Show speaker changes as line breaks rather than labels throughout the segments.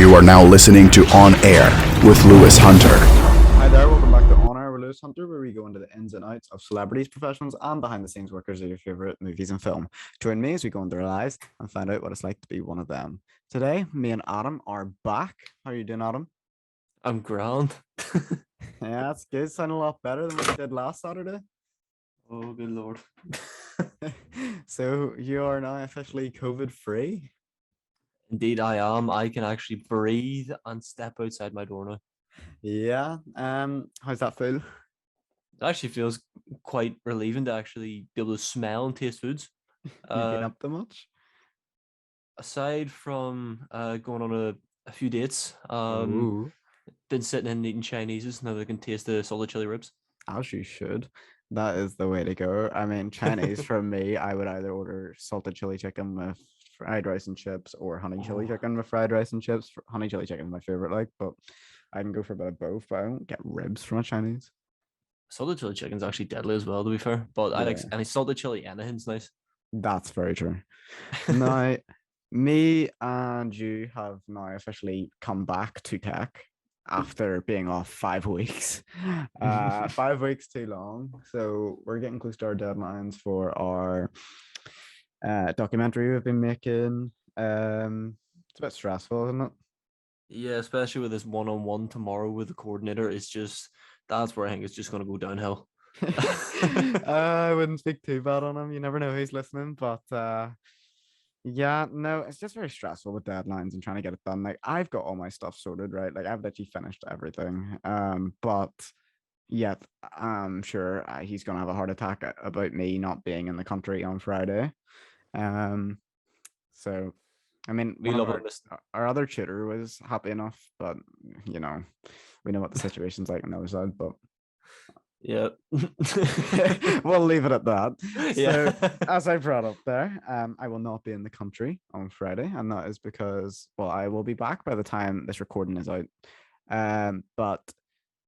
You are now listening to On Air with Lewis Hunter.
Hi there, welcome back to On Air with Lewis Hunter, where we go into the ins and outs of celebrities, professionals, and behind the scenes workers of your favorite movies and film. Join me as we go into their lives and find out what it's like to be one of them. Today, me and Adam are back. How are you doing, Adam?
I'm grand.
Yeah, that's good. Sound a lot better than what you did last Saturday.
Oh, good lord.
So you are now officially COVID free.
Indeed, I am. I can actually breathe and step outside my door now.
Yeah. How's that feel?
It actually feels quite relieving to actually be able to smell and taste foods.
You been
Uh,
up to much?
aside from going on a few dates,
Ooh,
been sitting and eating Chinese's now that I can taste the salted chili ribs.
as you should. That is the way to go. I mean, Chinese for me, I would either order salted chili chicken with fried rice and chips or honey chili
Oh.
chicken with fried rice and chips. Honey chili chicken is my favorite, like, but I can go for a bit of both, but I don't get ribs from a Chinese.
Salted chili chicken's actually deadly as well, to be fair. But I like
Yeah.
any salted chili, anything's nice.
That's very true. Now, me and you have now officially come back to tech after being off 5 weeks. 5 weeks too long. So we're getting close to our deadlines for our documentary we've been making. It's a bit stressful, isn't it?
Yeah, especially with this one-on-one tomorrow with the coordinator, it's just that's where I think it's just going to go downhill.
I wouldn't speak too bad on him. You never know who's listening, but yeah, no, it's just very stressful with deadlines and trying to get it done. Like I've got all my stuff sorted, right? Like I've literally finished everything. But yet I'm sure he's gonna have a heart attack about me not being in the country on Friday. Um, so I mean,
We
one of
love it.
our other tutor was happy enough, but you know, we know what the situation's like on the other side, but
Yeah.
we'll leave it at that.
Yeah.
So, as I brought up there, I will not be in the country on Friday, and that is because, well, I will be back by the time this recording is out. But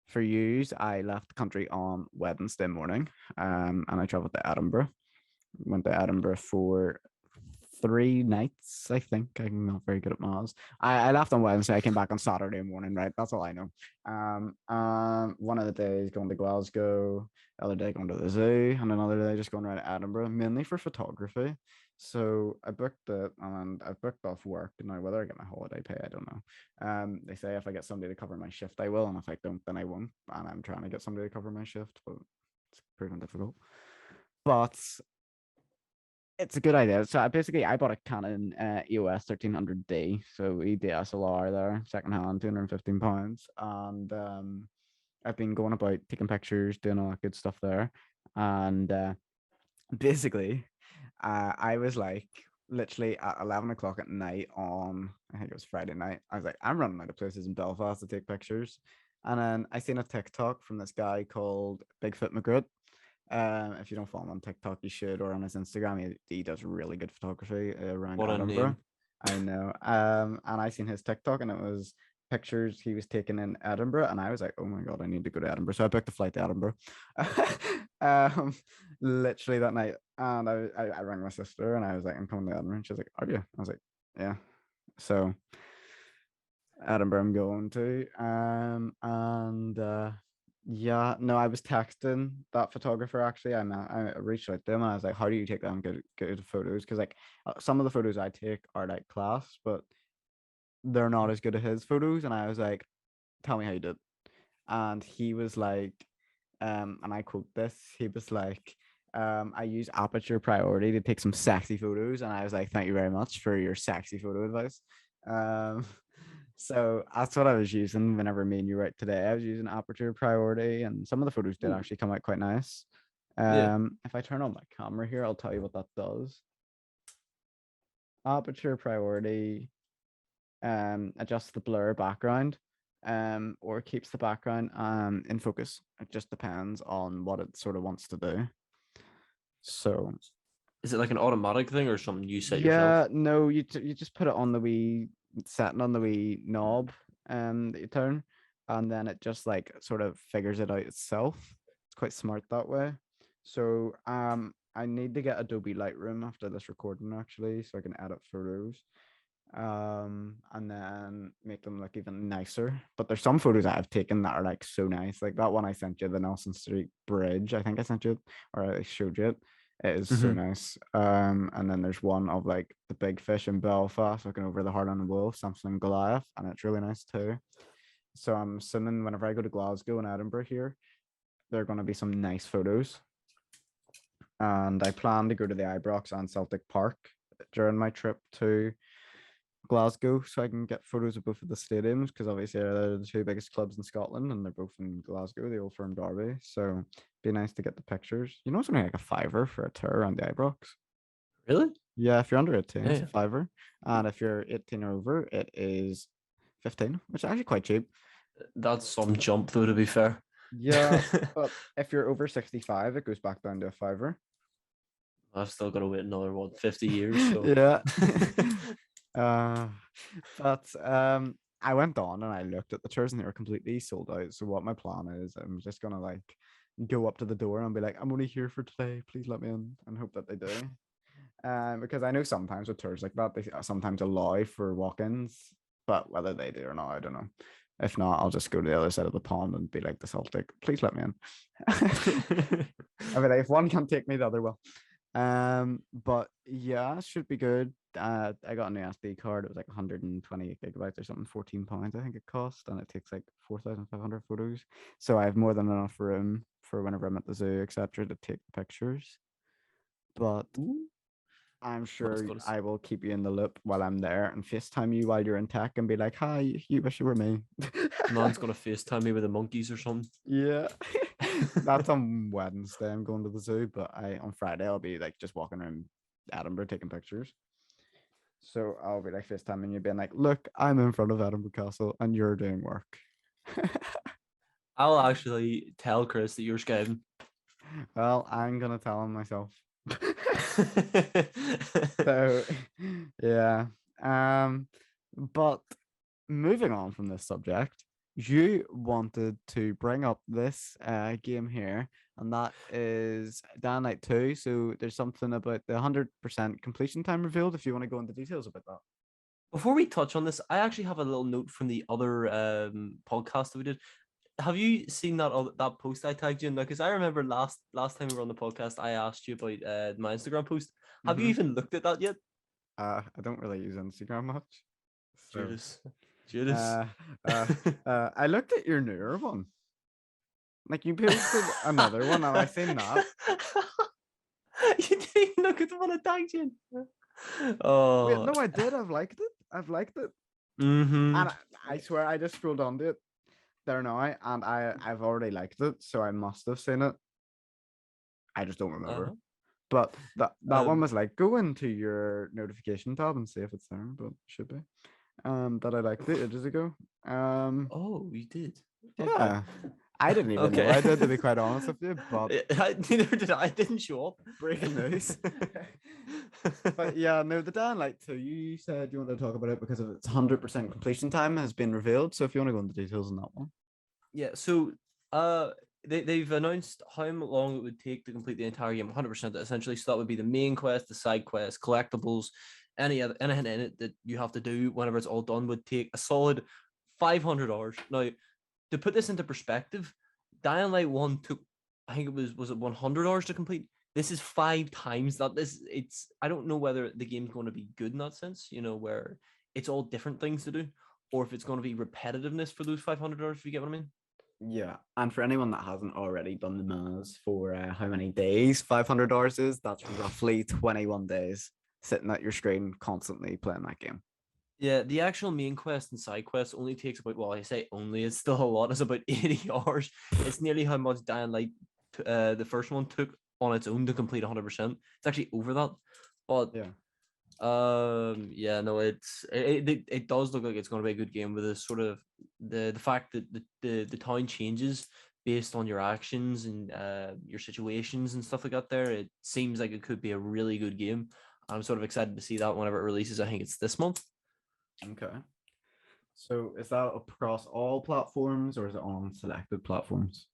for yous, I left the country on Wednesday morning, and I traveled to Edinburgh. Went to Edinburgh for 3 nights, I think. I'm not very good at maths. I left on Wednesday. I came back on Saturday morning, right? That's all I know. One of the days going to Glasgow, the other day going to the zoo, and another day just going around Edinburgh, mainly for photography. So I booked it and I booked off work. Now, whether I get my holiday pay, I don't know. They say if I get somebody to cover my shift, I will, and if I don't, then I won't. And I'm trying to get somebody to cover my shift, but it's proving difficult. But it's a good idea. So I bought a Canon EOS 1300D, so DSLR there, secondhand, £215, and I've been going about taking pictures, doing all that good stuff there, and basically, I was like literally at 11 o'clock at night on, I think it was Friday night. I was like, I'm running out of places in Belfast to take pictures, and then I seen a TikTok from this guy called Bigfoot McGroot. If you don't follow him on TikTok, you should, or on his Instagram. He does really good photography around
What a
Edinburgh.
name.
I know. And I seen his TikTok, and it was pictures he was taking in Edinburgh, and I was like, oh my god, I need to go to Edinburgh. So I booked a flight to Edinburgh, literally that night. And I rang my sister, and I was like, I'm coming to Edinburgh. And she was like, are you? I was like, yeah. So Edinburgh I'm going to. And yeah, no, I was texting that photographer actually. I reached out to him and I was like, how do you take them good photos? Because like some of the photos I take are like class, but they're not as good as his photos. And I was like, tell me how you did. And he was like, and I quote this, he was like, I use aperture priority to take some sexy photos. And I was like, thank you very much for your sexy photo advice. Um, so that's what I was using whenever me and you were out today. I was using aperture priority, and some of the photos did
Ooh.
actually come out quite nice.
Yeah.
If I turn on my camera here, I'll tell you what that does. Aperture priority adjusts the blur background, or keeps the background in focus. It just depends on what it sort of wants to do. So
Is it like an automatic thing or something you set
yeah,
yourself?
no, you just put it on the wee setting on the wee knob that you turn, and then it just like sort of figures it out itself. It's quite smart that way. So I need to get Adobe Lightroom after this recording actually, so I can edit photos. and then make them look even nicer. But there's some photos I've taken that are like so nice. Like that one I sent you, the Nelson Street Bridge. I think I sent you it, or I showed you it. It is so
Mhm.
nice. And then there's one of like the big fish in Belfast looking over the Heart and Wolf, Samson and Goliath, and it's really nice too. So I'm assuming whenever I go to Glasgow and Edinburgh here, there are going to be some nice photos. And I plan to go to the Ibrox and Celtic Park during my trip to Glasgow so I can get photos of both of the stadiums because obviously they're the two biggest clubs in Scotland and they're both in Glasgow, the Old Firm Derby. So it'd be nice to get the pictures. You know, it's only like a fiver for a tour around the Ibrox.
Really?
Yeah, if you're under 18, it's
Yeah.
a fiver. And if you're 18 or over, it is 15, which is actually quite cheap.
That's some jump though, to be fair.
Yeah, but if you're over 65, it goes back down to a fiver.
I've still got to wait another 50 years. So
Yeah. uh, but I went on and I looked at the tours and they were completely sold out. So what my plan is, I'm just gonna like go up to the door and be like, I'm only here for today. Please let me in, and hope that they do. Because I know sometimes with tours like that, they sometimes allow for walk-ins, but whether they do or not, I don't know. If not, I'll just go to the other side of the pond and be like the Celtic. Please let me in. I mean, if one can't take me, the other will. But yeah, should be good. I got an SD card. It was like 128 gigabytes or something, £14 I think it cost, and it takes like 4,500 photos. So I have more than enough room for whenever I'm at the zoo, etc., to take pictures. But
Ooh,
I'm
man's
sure
got
I will keep you in the loop while I'm there and FaceTime you while you're in tech and be like, "Hi, you wish you were me."
man's gonna FaceTime me with the monkeys or something.
Yeah, that's on Wednesday. I'm going to the zoo, but on Friday I'll be like just walking around Edinburgh taking pictures. So I'll be like FaceTiming you, being like, "Look, I'm in front of Edinburgh Castle, and you're doing work."
I'll actually tell Chris that you're skiving.
Well, I'm gonna tell him myself. So, yeah. But moving on from this subject, you wanted to bring up this game here, and that is Down Night 2. So there's something about the 100% completion time revealed. If you want to go into details about that.
Before we touch on this, I actually have a little note from the other podcast that we did. Have you seen that post I tagged you in? Because I remember last time we were on the podcast, I asked you about my Instagram post. Have you even looked at that yet?
I don't really use Instagram much. So
Judas.
I looked at your newer one. Like you posted another one, and I seen that.
You didn't even look at the one I tagged you in.
Wait,
Oh.
no, I did. I've liked it. I've liked it.
Mm-hmm.
And I swear I just scrolled onto it there now, and I've already liked it, so I must have seen it. I just don't remember.
Uh-huh.
But that one
Um,
was like, go into your notification tab and see if it's there, but it should be. That I liked it ages ago.
oh, you did. Okay.
Yeah. I didn't even know
Okay.
I did, to be quite honest with you, but
Neither did I. I didn't show up.
breaking news. But yeah, no, the Dan Light 2, you said you wanted to talk about it because of its 100% completion time has been revealed. So if you want to go into details on that one.
Yeah, so uh they've announced how long it would take to complete the entire game 100%. Essentially, so that would be the main quest, the side quest, collectibles, anything in it that you have to do whenever it's all done would take a solid 500 hours. Now, to put this into perspective, Dying Light 1 took, I think was it 100 hours to complete. This is 5 times that. It's I don't know whether the game's going to be good in that sense, where it's all different things to do, or if it's going to be repetitiveness for those 500 hours, if you get what I mean.
Yeah, and for anyone that hasn't already done the maths for how many days 500 hours is, that's roughly 21 days sitting at your screen constantly playing that game.
Yeah, the actual main quest and side quest only takes about, well, I say only, it's still a lot. It's about 80 hours. It's nearly how much Dying Light, the first one, took on its own to complete 100%. It's actually over that. But
Yeah.
yeah, no, it does look like it's going to be a good game with this sort of the fact that the town changes based on your actions and your situations and stuff like that. There, it seems like it could be a really good game. I'm sort of excited to see that whenever it releases. I think it's this month.
Okay. So is that across all platforms or is it on selected platforms?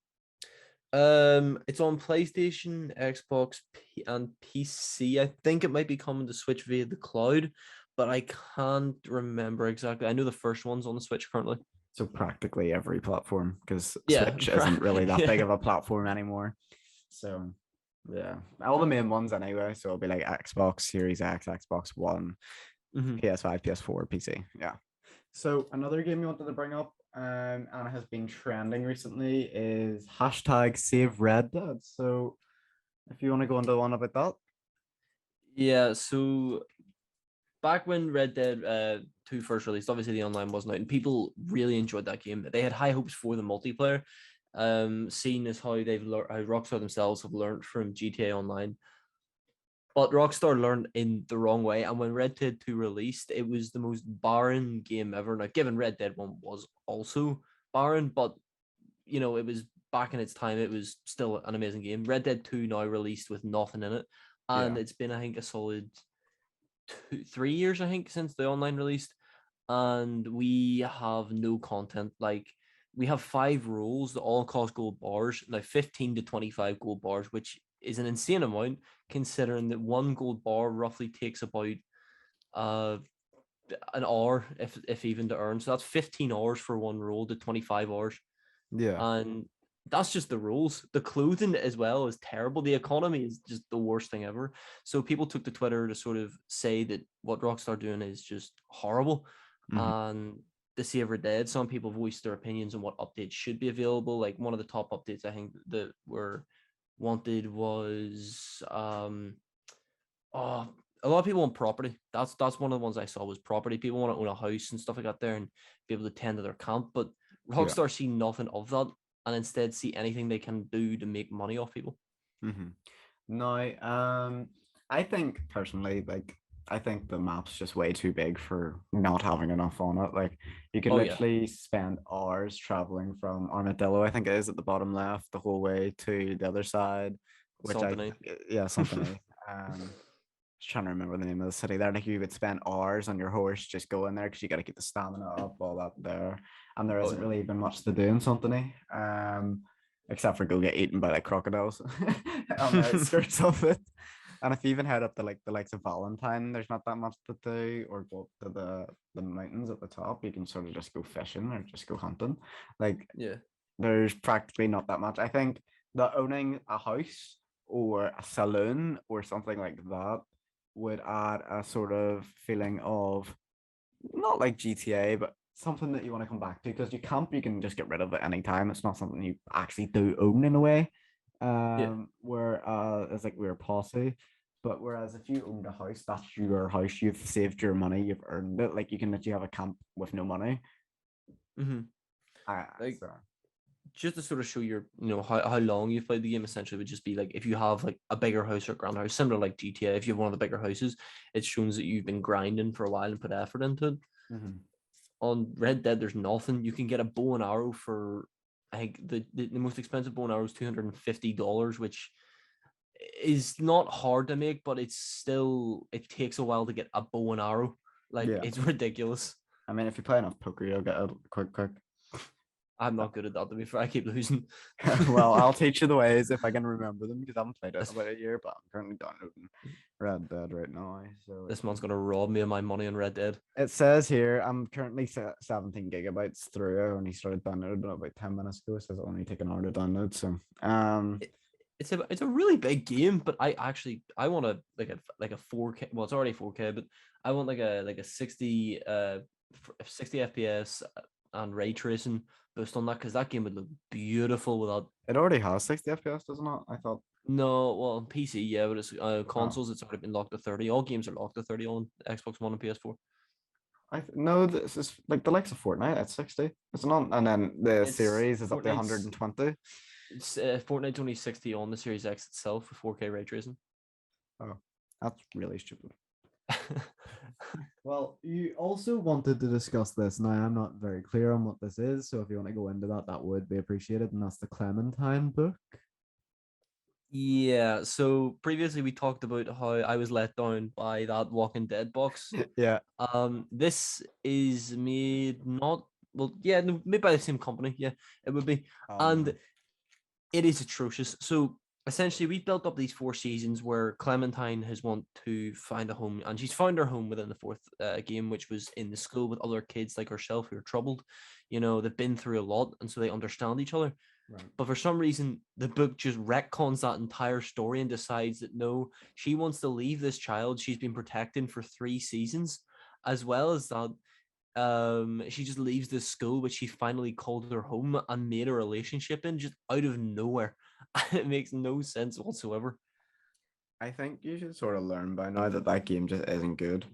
It's on PlayStation, Xbox, and PC. I think it might be coming to Switch via the cloud, but I can't remember exactly. I know the first one's on the Switch currently.
So practically every platform, because
Yeah,
Switch isn't really that big
yeah.
of a platform anymore. So yeah, all the main ones anyway. So it'll be like Xbox Series X, Xbox One,
Mhm.
PS5, PS4, PC. Yeah. So another game you wanted to bring up, and it has been trending recently, is hashtag Save Red Dead. So if you want to go into one about that.
Yeah, so back when Red Dead 2 first released, obviously the online wasn't out, and people really enjoyed that game. They had high hopes for the multiplayer, seeing as how how Rockstar themselves have learned from GTA Online. But Rockstar learned in the wrong way, and when Red Dead 2 released, it was the most barren game ever. Now, given Red Dead 1 was also barren, but it was back in its time, it was still an amazing game. Red Dead 2 now released with nothing in it, and
Yeah.
it's been, I think, a solid 3 years, I think, since the online released, and we have no content. Like, we have 5 roles that all cost gold bars, now 15 to 25 gold bars, which is an insane amount considering that one gold bar roughly takes about uh an hour, if even, to earn. So that's 15 hours for one role to 25 hours,
Yeah.
and that's just the rules. The clothing as well is terrible. The economy is just the worst thing ever. So people took to Twitter to sort of say that what Rockstar doing is just horrible.
Mhm.
And the Save Red Dead, some people voiced their opinions on what updates should be available. Like, one of the top updates I think that were wanted was oh, a lot of people want property. That's one of the ones I saw, was property. People want to own a house and stuff like that there and be able to tend to their camp. But
Yeah.
Rockstar see nothing of that, and instead see anything they can do to make money off people.
Mm-hmm. No, I think personally, like, I think the map's just way too big for not having enough on it. Like, you could
Oh yeah,
literally spend hours traveling from Armadillo, I think it is at the bottom left, the whole way to the other side, which I
something.
think, yeah, something. Just trying to remember the name of the city there. Like, you would spend hours on your horse just going there because you got to keep the stamina up, all that there, and there
Oh
isn't
yeah.
really even much to do in Something. Except for go get eaten by like crocodiles on the outskirts of it. And if you even head up to like the likes of Valentine, there's not that much to do, or go up to the mountains at the top. You can sort of just go fishing or just go hunting. Like,
Yeah.
there's practically not that much. I think that owning a house or a saloon or something like that would add a sort of feeling of, not like GTA, but something that you want to come back to, because you can just get rid of it anytime. It's not something you actually do own in a way.
Yeah.
Where it's like we're posse. But whereas if you owned a house, that's your house. You've saved your money, you've earned it. Like, you can literally have a camp with no money.
Hmm.
Uh,
Like,
so
just to sort of show your, how long you've played the game, essentially would just be like, if you have like a bigger house or grand house, similar like GTA, if you have one of the bigger houses, it shows that you've been grinding for a while and put effort into it.
mhm.
On Red Dead, there's nothing. You can get a bow and arrow for, I think the most expensive bow and arrow is $250, which is not hard to make, but it takes a while to get a bow and arrow. Like,
Yeah.
it's ridiculous.
I mean, if you play enough poker, you'll get it quick.
I'm not good at that, to be fair. I keep losing.
Well, I'll teach you the ways if I can remember them, because I haven't played it in
this,
about a year, but I'm currently downloading Red Dead right now. So
this man's gonna rob me of my money on Red Dead.
it says here I'm currently 17 gigabytes through. I only started downloading about 10 minutes ago. It says it'll only take an hour to download. So
It's a really big game, but I want like a 4K. Well, it's already 4K, but I want like a 60 FPS and ray tracing boost on that, because that game would look beautiful without.
it already has 60 FPS, doesn't it? I thought.
No, well, on PC, yeah, but it's
Oh,
consoles. It's already been locked to 30. All games are locked to 30 on Xbox One and PS4.
no, this is like the likes of Fortnite at 60. It's not, and then the
It's
series is up to
Fortnite's
120.
Fortnite's only 60 on the Series X itself with 4K ray tracing.
Oh, that's really stupid. Well, you also wanted to discuss this. Now, I'm not very clear on what this is, so if you want to go into that, that would be appreciated. And that's the Clementine book.
Yeah, so previously we talked about how I was let down by that Walking Dead box.
Yeah.
This is made not well, yeah, no, made by the same company. Yeah, it would be,
Oh,
and
no.
it is atrocious. So essentially we built up these 4 seasons where Clementine has want to find a home, and she's found her home within the fourth game, which was in the school with other kids like herself who are troubled. They've been through a lot, and so they understand each other.
Right.
But for some reason, the book just retcons that entire story and decides that no, she wants to leave this child she's been protecting for 3 seasons, as well as that. She just leaves this school, which she finally called her home and made a relationship in just out of nowhere. It makes no sense whatsoever.
I think you should sort of learn by now that game just isn't good.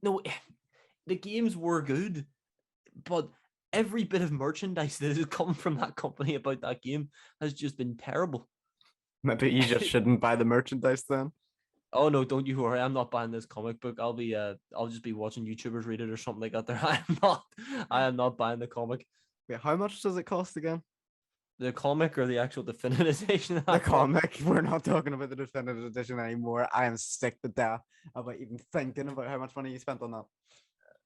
No, the games were good, but every bit of merchandise that has come from that company about that game has just been terrible.
Maybe you just shouldn't buy the merchandise then.
Oh no, don't you worry. I'm not buying this comic book. I'll just be watching YouTubers read it or something like that. There, I am not buying the comic.
Wait, how much does it cost again?
The comic or the actual definitive edition?
The comic. We're not talking about the definitive edition anymore. I am sick to death about even thinking about how much money you spent on that.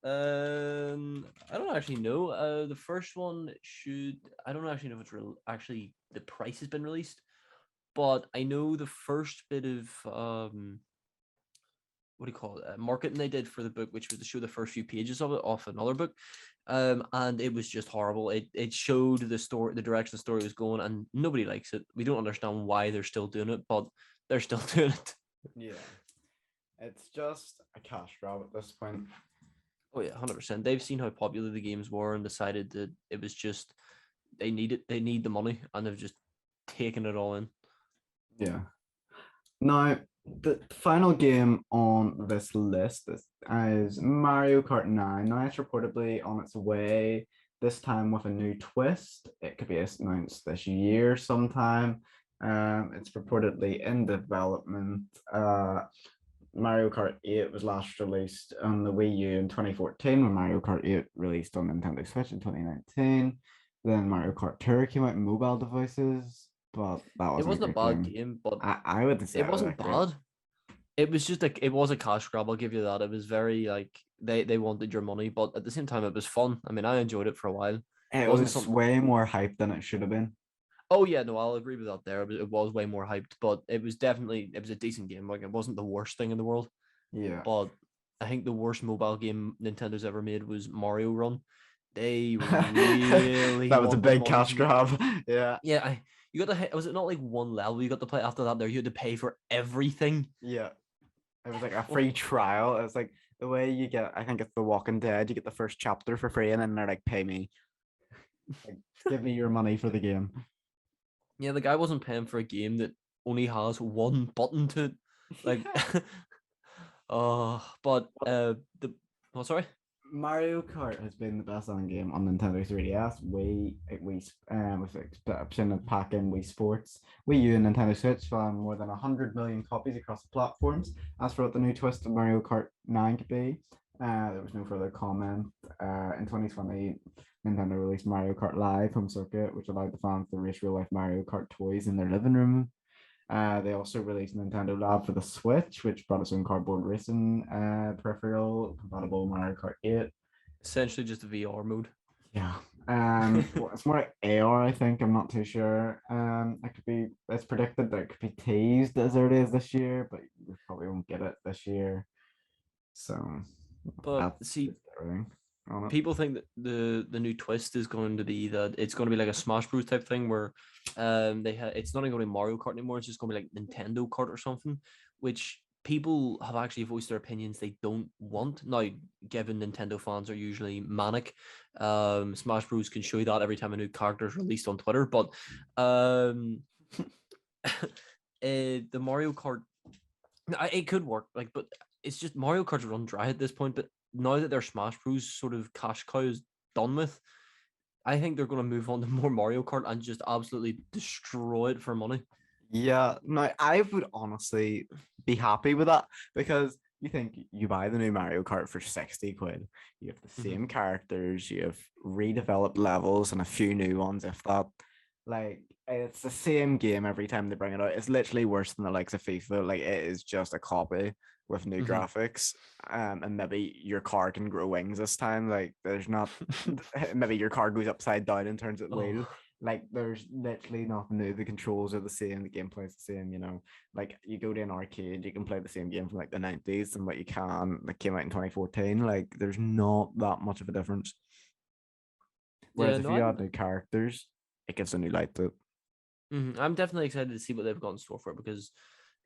I don't actually know. The first one I don't actually know if it's actually the price has been released, but I know the first bit of what do you call it? Marketing they did for the book, which was to show the first few pages of it off another book. And it was just horrible. It showed the story, the direction the story was going, and nobody likes it. We don't understand why they're still doing it, but they're still doing it.
Yeah. It's just a cash grab at this point.
Oh yeah, 100%. They've seen how popular the games were and decided that it was just they need the money, and they've just taken it all in.
Yeah. Now, the final game on this list is Mario Kart 9. Now, it's reportedly on its way, this time with a new twist. It could be announced this year sometime. It's reportedly in development. Mario Kart 8 was last released on the Wii U in 2014, when Mario Kart 8 released on Nintendo Switch in 2019. Then Mario Kart Tour came out on mobile devices, but that wasn't
It wasn't a bad
game.
game, but
I would say
it wasn't bad. It was just it was a cash grab. I'll give you that. It was very like they wanted your money, but at the same time, it was fun. I mean, I enjoyed it for a while.
It was way more hyped than it should have been.
Oh yeah, no, I'll agree with that. There, it was way more hyped, but it was a decent game. Like, it wasn't the worst thing in the world.
Yeah.
But I think the worst mobile game Nintendo's ever made was Mario Run. They really
that was a big
money
cash
from you.
grab. Yeah.
Yeah, you got to. Was it not like one level you got to play? After that, there you had to pay for everything.
Yeah. It was like a free trial. It was like the way you get, I think it's The Walking Dead, you get the first chapter for free, and then they're like, pay me. Like, give me your money for the game.
Yeah, the guy wasn't paying for a game that only has one button to it. Like, sorry?
Mario Kart has been the best-selling game on Nintendo 3DS, with option of pack-in Wii Sports, Wii U, and Nintendo Switch, selling more than 100 million copies across the platforms. As for what the new twist of Mario Kart 9 could be, there was no further comment. In 2020, Nintendo released Mario Kart Live Home Circuit, which allowed the fans to race real-life Mario Kart toys in their living room. They also released Nintendo Lab for the Switch, which brought its own cardboard racing peripheral compatible with Mario Kart 8.
Essentially just a VR mode.
Yeah. It's more like AR, I think. I'm not too sure. It's predicted that it could be teased as early as this year, but we probably won't get it this year. So,
but see, people think that the new twist is going to be that it's going to be like a Smash Bros type thing where it's not even going to be Mario Kart anymore. It's just going to be like Nintendo Kart or something, which people have actually voiced their opinions they don't want. Now, given Nintendo fans are usually manic, Smash Bros can show you that every time a new character is released on Twitter. But the Mario Kart, it could work. Like, but it's just Mario Kart's run dry at this point. But now that their Smash Bros sort of cash cow is done with, I think they're going to move on to more Mario Kart and just absolutely destroy it for money.
Yeah, no, I would honestly be happy with that, because you think you buy the new Mario Kart for 60 quid, you have the same characters, you have redeveloped levels and a few new ones, if that. Like, it's the same game every time they bring it out. It's literally worse than the likes of FIFA. Like, it is just a copy with new graphics, and maybe your car can grow wings this time. Like, there's not maybe your car goes upside down and turns at wheel. Like there's literally nothing new. The controls are the same, the gameplay's the same, you know. Like you go to an arcade, you can play the same game from like the 90s and what you can that came out in 2014. Like there's not that much of a difference.
Yeah,
Whereas if
no,
you add new characters, it gives a new light to it.
I'm definitely excited to see what they've got in store for it because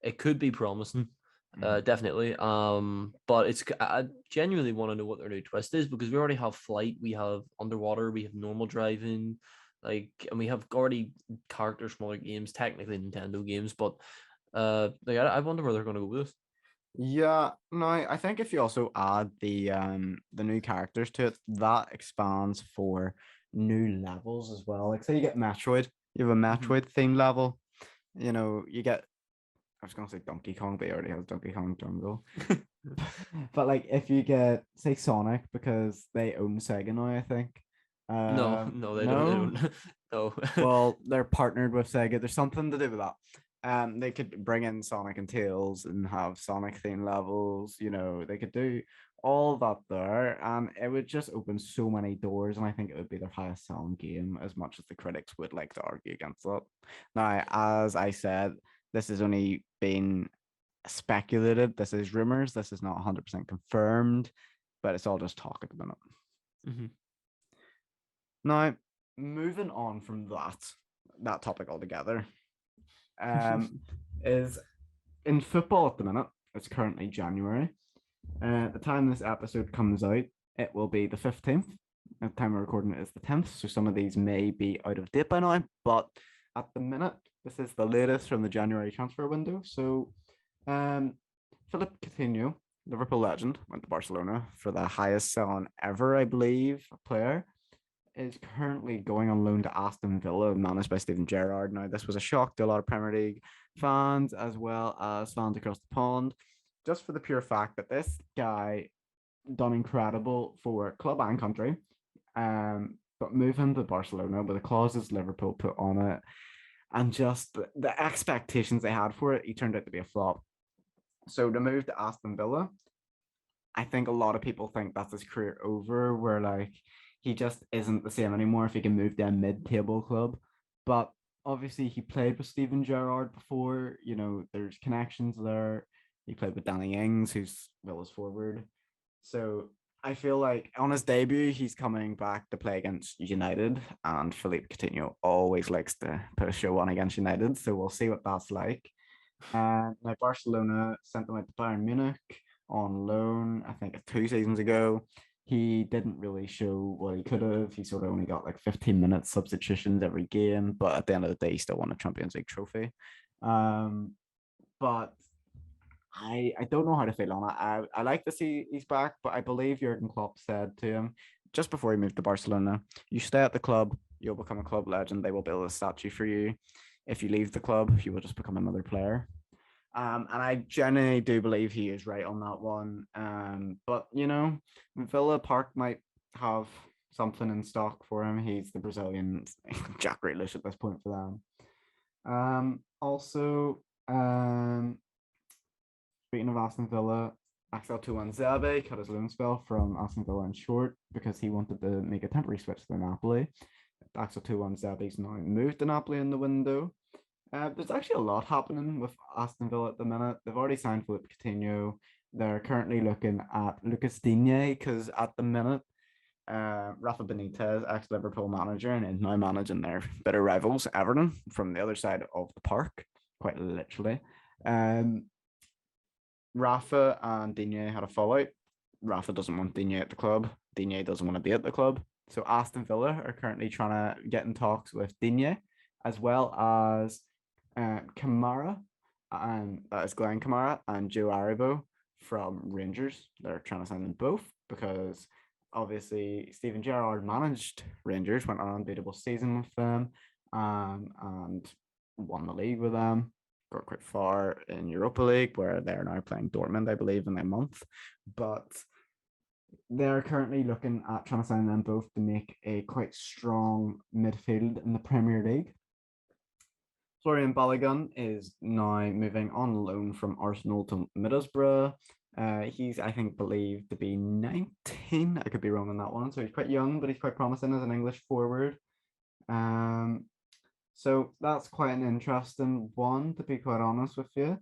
it could be promising.
Mhm.
Definitely. But I genuinely want to know what their new twist is because we already have flight, we have underwater, we have normal driving, and we have already characters from other games, technically Nintendo games. But I wonder where they're going to go with this.
Yeah, no, I think if you also add the new characters to it, that expands for new levels as well. Like say you get Metroid, you have a
Mhm.
Metroid theme level, you know, you get I was gonna say Donkey Kong, but he already has Donkey Kong Jungle. But like if you get say Sonic because they own Sega now, I think.
No, no, they don't. They
No,
don't. No.
well, they're partnered with Sega. There's something to do with that. They could bring in Sonic and Tails and have Sonic theme levels. You know, they could do all that there, and it would just open so many doors. And I think it would be their highest selling game, as much as the critics would like to argue against that. Now, as I said, this has only been speculated. This is rumors. This is not 100% confirmed, but it's all just talk at the minute.
Mhm.
Now, moving on from that topic altogether, um, is in football at the minute. It's currently January. The time this episode comes out, it will be the 15th. The time we're recording it is the 10th, so some of these may be out of date by now, but at the minute, this is the latest from the January transfer window. So, um, Philip Coutinho, Liverpool legend, went to Barcelona for the highest selling ever, I believe, player is currently going on loan to Aston Villa, managed by Steven Gerrard. Now, this was a shock to a lot of Premier League fans as well as fans across the pond, just for the pure fact that this guy done incredible for club and country. But moving to Barcelona with the clauses Liverpool put on it and just the expectations they had for it, he turned out to be a flop. So to move to Aston Villa, I think a lot of people think that's his career over, where like he just isn't the same anymore if he can move to a mid-table club. But obviously he played with Steven Gerrard before, you know, there's connections there. He played with Danny Ings, who's Villa's forward. So I feel like on his debut, he's coming back to play against United, and Philippe Coutinho always likes to put a show on against United. So we'll see what that's like. And now Barcelona sent him out to Bayern Munich on loan, I think 2 seasons ago. He didn't really show what he could have. He sort of only got like 15 minutes substitutions every game, but at the end of the day, he still won a Champions League trophy. Um, but I don't know how to feel on it. I like to see he's back, but I believe Jurgen Klopp said to him just before he moved to Barcelona, you stay at the club, you'll become a club legend. They will build a statue for you. If you leave the club, you will just become another player. And I genuinely do believe he is right on that one. But you know, Villa Park might have something in stock for him. He's the Brazilian Jack Grealish at this point for them. Also, speaking of Aston Villa, Axel Tuanzebe cut his loan spell from Aston Villa in short because he wanted to make a temporary switch to Napoli. Axel Tuanzebe's now moved to Napoli in the window. There's actually a lot happening with Aston Villa at the minute. They've already signed Philippe Coutinho. They're currently looking at Lucas Digne because at the minute, Rafa Benitez, ex-Liverpool manager, and is now managing their bitter rivals, Everton, from the other side of the park, quite literally. Um, Rafa and Digne had a fallout. Rafa doesn't want Digne at the club. Digne doesn't want to be at the club. So Aston Villa are currently trying to get in talks with Digne, as well as Kamara, and that is Glenn Kamara and Joe Aribo from Rangers. They're trying to sign them both because obviously Steven Gerrard managed Rangers, went on an unbeatable season with them, and won the league with them. Got quite far in Europa League, where they're now playing Dortmund, I believe, in a month. But they're currently looking at trying to sign them both to make a quite strong midfield in the Premier League. Florian Balogun is now moving on loan from Arsenal to Middlesbrough. He's, I think, believed to be 19. I could be wrong on that one. So he's quite young, but he's quite promising as an English forward. Um, so that's quite an interesting one, to be quite honest with you.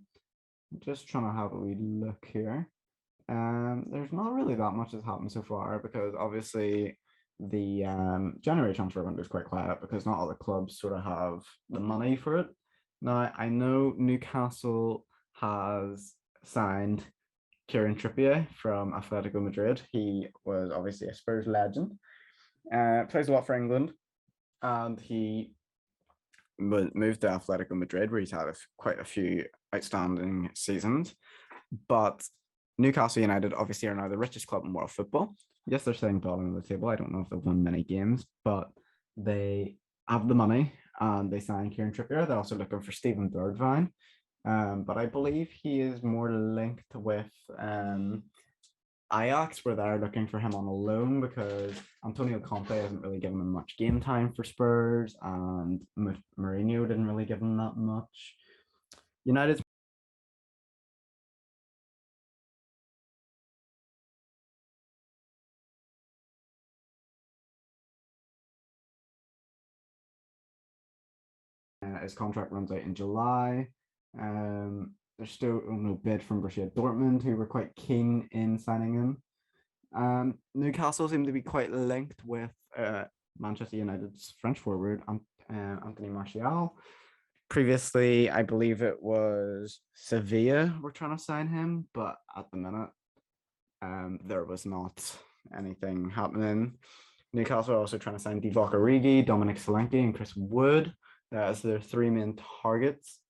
I'm just trying to have a wee look here. There's not really that much has happened so far because obviously the January transfer window is quite quiet because not all the clubs sort of have the money for it. Now I know Newcastle has signed Kieran Trippier from Atletico Madrid. He was obviously a Spurs legend. Plays a lot for England, and he moved to Atletico Madrid, where he's had quite a few outstanding seasons. But Newcastle United obviously are now the richest club in world football. Yes, they're staying bottom of the table. I don't know if they've won many games, but they have the money and they signed Kieran Trippier. They're also looking for Steven Bergwijn. But I believe he is more linked with Ajax, where they're looking for him on a loan because Antonio Conte hasn't really given him much game time for Spurs, and Mourinho didn't really give him that much. United's his contract runs out in July. There's still no bid from Borussia Dortmund, who were quite keen in signing him. Newcastle seem to be quite linked with Manchester United's French forward, Anthony Martial. Previously, I believe it was Sevilla were trying to sign him, but at the minute, there was not anything happening. Newcastle are also trying to sign Divock Origi, Dominic Solanke, and Chris Wood as their three main targets.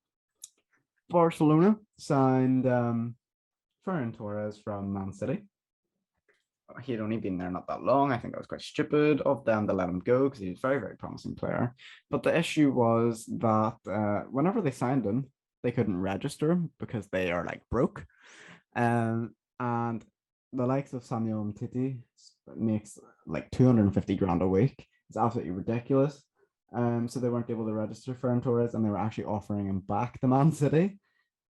Barcelona signed Ferran Torres from Man City. He had only been there not that long. I think that was quite stupid of them to let him go because he was a very, very promising player. But the issue was that whenever they signed him, they couldn't register him because they are like broke. And the likes of Samuel Umtiti makes like 250 grand a week. It's absolutely ridiculous. So they weren't able to register Ferran Torres, and they were actually offering him back to Man City.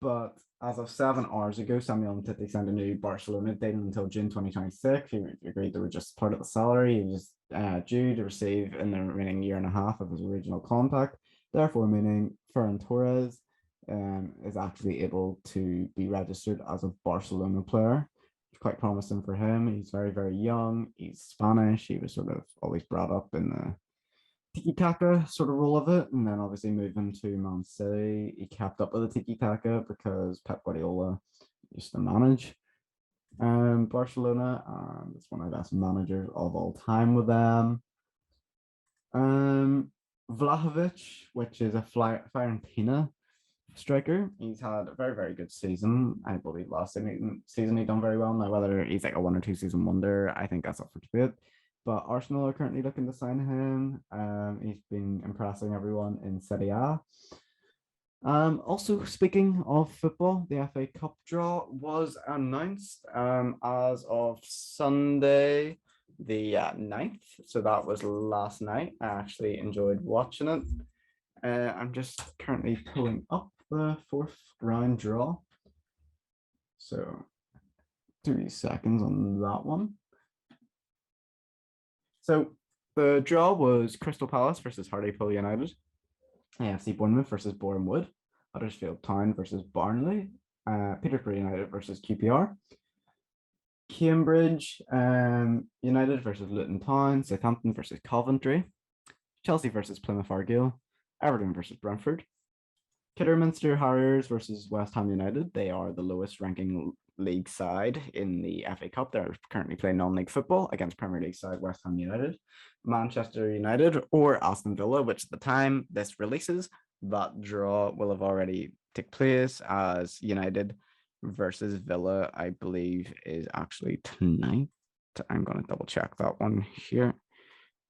But as of 7 hours ago, Samuel Umtiti signed a new Barcelona deal until June 2026. He agreed they were just part of the salary. He was due to receive in the remaining year and a half of his original contract. Therefore, meaning Ferran Torres is actually able to be registered as a Barcelona player. It's quite promising for him. He's very, very young. He's Spanish. He was sort of always brought up in the tiki-taka sort of role of it, and then obviously moving to Man City, he kept up with the tiki-taka because Pep Guardiola used to manage Barcelona, and it's one of the best managers of all time with them. Vlahovic, which is a Fiorentina striker, he's had a very, very good season. I believe last season he done very well. Now whether he's like a 1 or 2 season wonder, I think that's up for debate. But Arsenal are currently looking to sign him. He's been impressing everyone in Serie A. Also, speaking of football, the FA Cup draw was announced as of Sunday the 9th. So that was last night. I actually enjoyed watching it. I'm just currently pulling up the 4th round draw. So 3 seconds on that one. So the draw was Crystal Palace versus Hartlepool United, AFC Bournemouth versus Boreham Wood, Huddersfield Town versus Barnsley, Peterborough United versus QPR, Cambridge United versus Luton Town, Southampton versus Coventry, Chelsea versus Plymouth Argyle, Everton versus Brentford, Kidderminster Harriers versus West Ham United. They are the lowest ranking league side in the FA Cup. They're currently playing non-league football against Premier League side West Ham United. Manchester United or Aston Villa, which at the time this releases, that draw will have already taken place, as United versus Villa, I believe, is actually tonight. I'm going to double check that one here,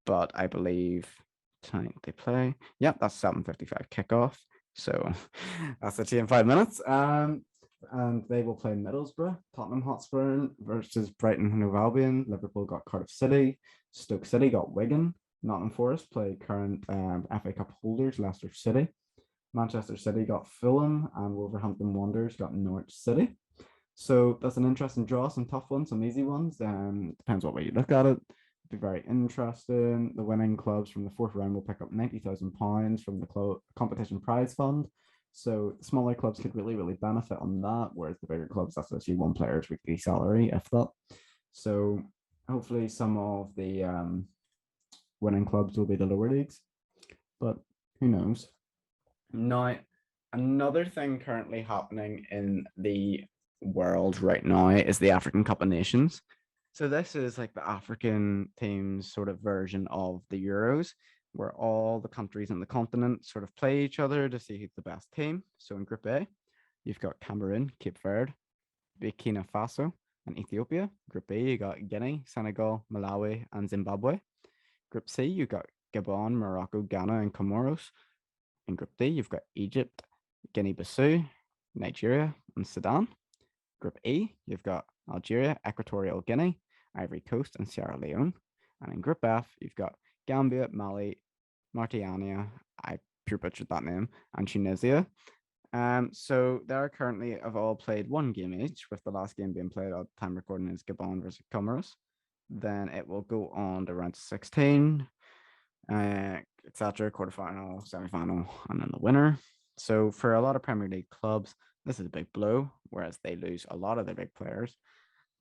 but I believe tonight they play. Yep, that's 7:55 kickoff. So that's the tea in 5 minutes. And they will play Middlesbrough, Tottenham Hotspur versus Brighton and Hove Albion. Liverpool got Cardiff City. Stoke City got Wigan. Nottingham Forest play current FA Cup holders Leicester City. Manchester City got Fulham, and Wolverhampton Wanderers got Norwich City. So that's an interesting draw. Some tough ones, some easy ones. Depends what way you look at it. Be very interesting. The winning clubs from the fourth round will pick up £90,000 from the competition prize fund. So smaller clubs could really benefit on that, whereas the bigger clubs, that's actually one player's weekly salary, if that. So hopefully some of the winning clubs will be the lower leagues, but who knows? Now, another thing currently happening in the world right now is the African Cup of Nations. So this is like the African team's sort of version of the Euros, where all the countries in the continent sort of play each other to see who's the best team. So in Group A, you've got Cameroon, Cape Verde, Burkina Faso, and Ethiopia. Group B, you got Guinea, Senegal, Malawi, and Zimbabwe. Group C, you got Gabon, Morocco, Ghana, and Comoros. In Group D, you've got Egypt, Guinea-Bissau, Nigeria, and Sudan. Group E, you've got Algeria, Equatorial Guinea, Ivory Coast, and Sierra Leone. And in Group F, you've got Gambia, Mali, Mauritania, I pure butchered that name, and Tunisia. So they are currently have all played one game each, with the last game being played at the time recording is Gabon versus Comoros. Then it will go on to round 16, etc., quarterfinal, semi-final, and then the winner. So for a lot of Premier League clubs, this is a big blow, whereas they lose a lot of their big players.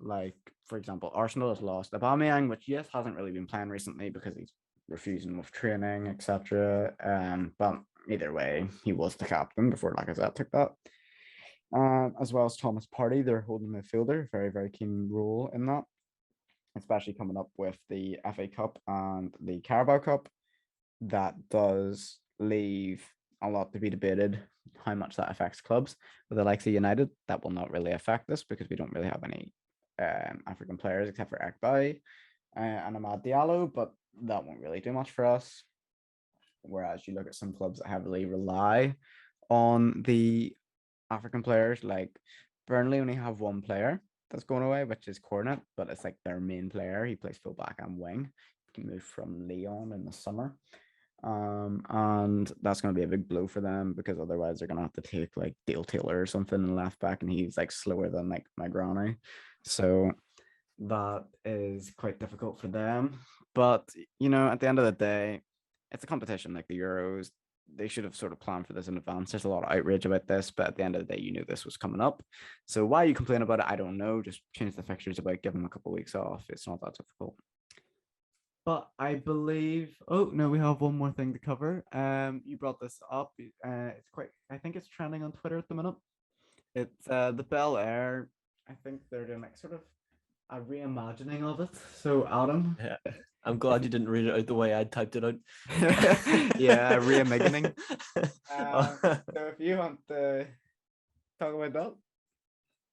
Like, for example, Arsenal has lost Aubameyang, which yes hasn't really been playing recently because he's refusing with training, etc. But either way, he was the captain before Lacazette took that. As well as Thomas Partey, their holding midfielder, very keen role in that, especially coming up with the FA Cup and the Carabao Cup. That does leave a lot to be debated how much that affects clubs. With the likes of United, that will not really affect us because we don't really have any African players except for Akbai and Amad Diallo, but that won't really do much for us. Whereas you look at some clubs that heavily rely on the African players, like Burnley only have one player that's going away, which is Cornet, but it's like their main player. He plays fullback and wing. He moved from Lyon in the summer. And that's going to be a big blow for them because otherwise they're going to have to take like Dale Taylor or something in left back, and he's like slower than like my granny. So that is quite difficult for them. But, you know, at the end of the day, it's a competition like the Euros. They should have sort of planned for this in advance. There's a lot of outrage about this, but at the end of the day, you knew this was coming up. So why you complain about it, I don't know. Just change the fixtures about, give them a couple of weeks off. It's not that difficult. But I believe, oh no, we have one more thing to cover. You brought this up. It's quite, I think it's trending on Twitter at the minute. It's the Bel Air. I think they're doing like sort of a reimagining of it. So Adam,
Yeah, I'm glad you didn't read it out the way I typed it out.
yeah, reimagining. So if you want to talk about that.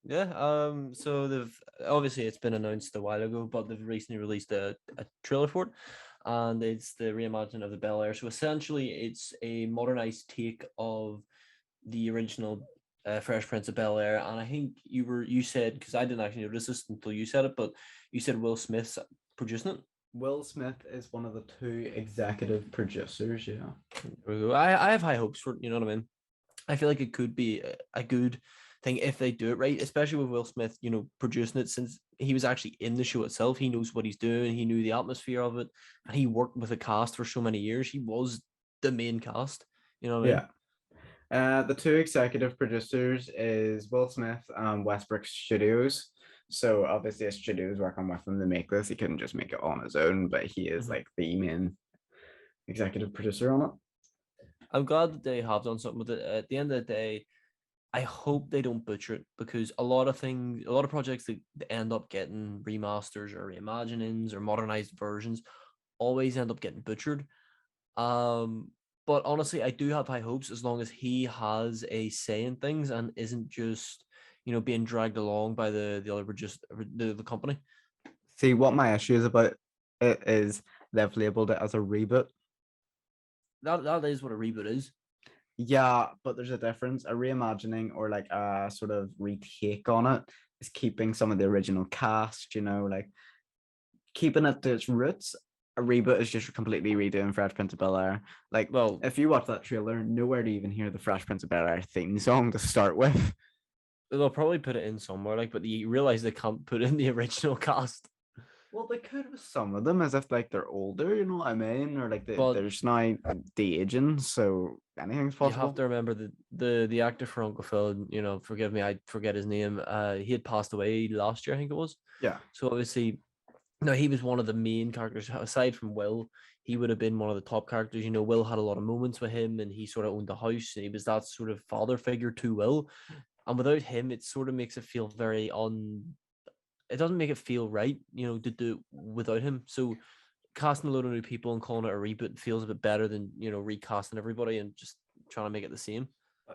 Yeah, so they've obviously it's been announced a while ago, but they've recently released a trailer for it, and it's the reimagining of the Bel Air. So essentially, it's a modernized take of the original Fresh Prince of Bel Air. And I think you said, because I didn't actually notice this until you said it, but you said Will Smith's producing it.
Will Smith is one of the two executive producers. Yeah,
I have high hopes for it. You know what I mean? I feel like it could be a good thing if they do it right, especially with Will Smith, you know, producing it, since he was actually in the show itself. He knows what he's doing. He knew the atmosphere of it, and he worked with a cast for so many years. He was the main cast. You know what I mean?
Yeah. The two executive producers is Will Smith and Westbrook Studios. So obviously a studio's working with him to make this. He couldn't just make it on his own, but he is like the main executive producer on it.
I'm glad that they have done something with it. At the end of the day, I hope they don't butcher it, because a lot of projects that end up getting remasters or reimaginings or modernized versions always end up getting butchered. But honestly, I do have high hopes as long as he has a say in things and isn't just, you know, being dragged along by the other just the company.
See, what my issue is about it is they've labeled it as a reboot.
That is what a reboot is.
Yeah, but there's a difference. A reimagining or like a sort of retake on it is keeping some of the original cast, you know, like keeping it to its roots. A reboot is just completely redoing Fresh Prince of Bel-Air. Like, well, if you watch that trailer, nowhere to even hear the Fresh Prince of Bel-Air theme song to start with.
They'll probably put it in somewhere, like, but you realize they can't put in the original cast.
Well, they could with some of them as if like they're older, you know what I mean? Or like
But
there's now de aging, so anything's
you have
possible.
to remember the actor for Uncle Phil, forgive me, I forget his name. He had passed away last year, I think it was.
Yeah.
So obviously, no, he was one of the main characters. Aside from Will, he would have been one of the top characters. Will had a lot of moments with him, and he sort of owned the house, and he was that sort of father figure to Will. And without him, it sort of makes it feel very it doesn't make it feel right, to do without him. So casting a load of new people and calling it a reboot feels a bit better than, recasting everybody and just trying to make it the same.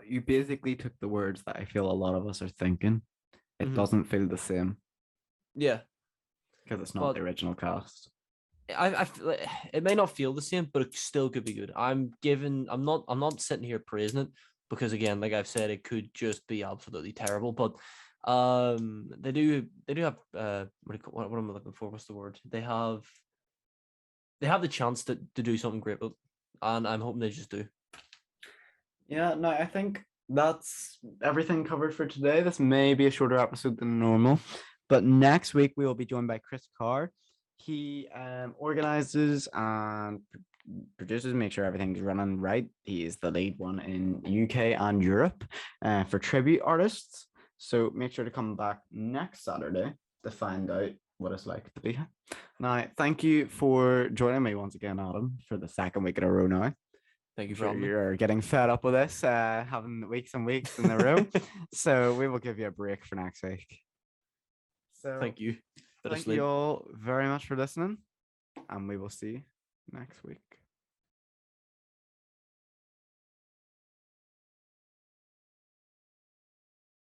You basically took the words that I feel a lot of us are thinking. It doesn't feel the same
Yeah.
because it's not
But
the original cast.
I feel it may not feel the same, but it still could be good. I'm not sitting here praising it because again, like I've said, it could just be absolutely terrible. But they do have what am I looking for? What's the word? They have the chance to do something great, and I'm hoping they just do.
Yeah, no, I think that's everything covered for today. This may be a shorter episode than normal, but next week we will be joined by Chris Carr. He organizes and produces, make sure everything's running right. He is the lead one in UK and Europe for tribute artists. So make sure to come back next Saturday to find out what it's like to be. Now, thank you for joining me once again, Adam, for the second week in a row now.
Thank you
I'm
for
sure
having me.
you're getting fed up with this, having weeks and weeks in a row. So we will give you a break for next week. So
Thank you.
thank you all very much for listening, and we will see you next week.